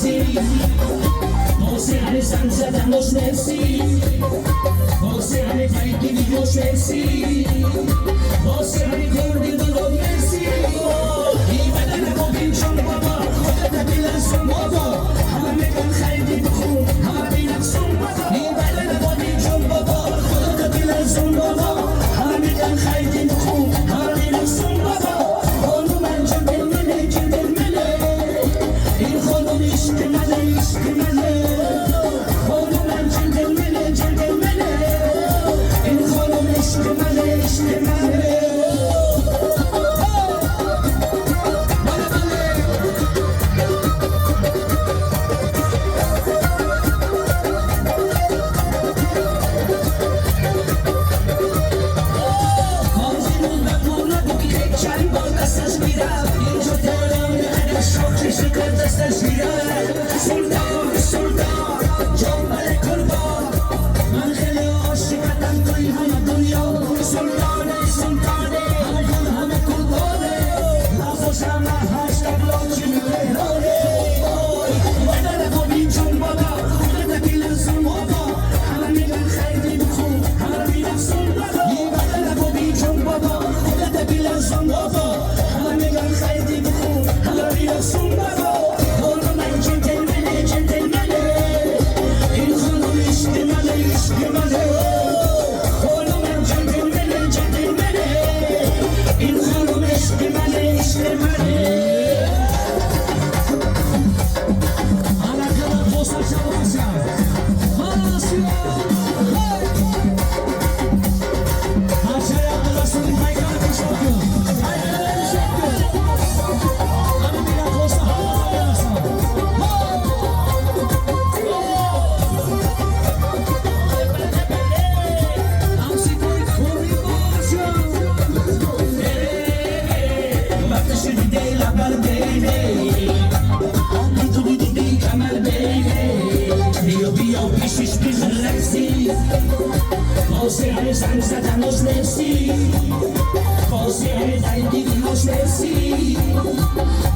مرسی موسیقی زن زدن باش مرسی موسیقی تاییدی باش مرسی موسیقی کردی درود مرسی این بدن ما بینجان بابا خودت بیلنسون بابا همه میگن خیلی بخون همه بیلنسون بابا این بدن ما بینجان بابا خودت بیلنسون بابا همه میگن خیلی بخون همه بیلنسون بابا خانو من جدل منه این خانو عشق منه خانو من جدل منه این خانو عشق منه موسیقی زن زدن باش مرسی موسیقی تاییدی باش مرسی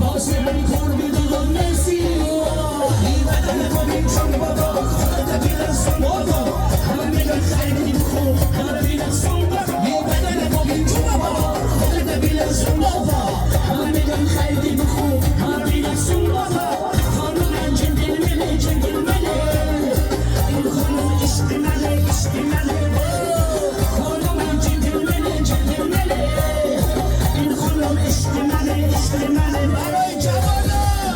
موسیقی کردی درود مرسی این بدن ما بینجان بابا خودت بیلنسون بابا همه میگن خیلی بخون همه بیلنسون بابا این بدن ما بینجان بابا خودت بیلنسون بابا همه میگن خیلی بخون همه بیلنسون بابا خانو من جدل منه این خانو عشق منه برای جوانان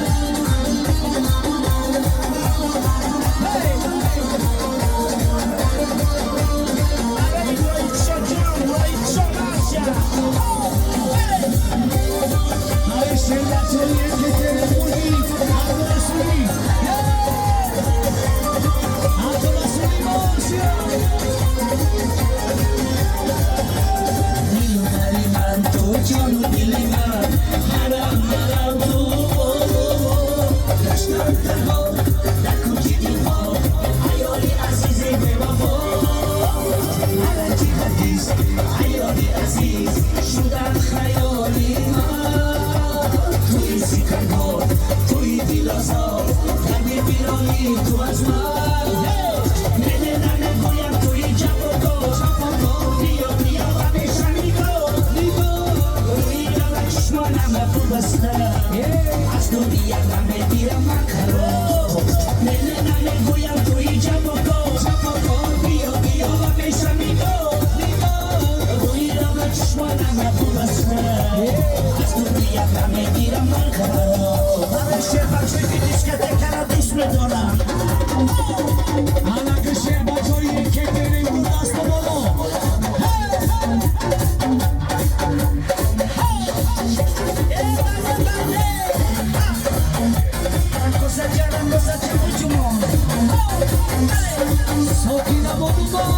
برای رایشا جان رایشا باشا برای شلتویی که تلفونی عبدالرسولی عبدالرسولی باشا دیو داری من تو جانو دیلی من مرم تو داشتم تنها در کوچه دیوها عیالی عزیزی به وفا علکی حدیث عیالی عزیز شدم خیالی من توی سیکنها توی دیلازها رنگ بیرانی تو از من نده گویم توی جوابا بیا همیشه نگاه روی رو چشمانم رو بستم از دنیا همه دیرم مکرم نده گویم توی جوابا بیا همیشه نگاه روی رو چشمانم رو بستم از دنیا همه دیرم مکرم برای شفر چه دیسکته کنه دوست بدارم حالا که شعبا جایی که بریم رو دست بالا Sokina bodu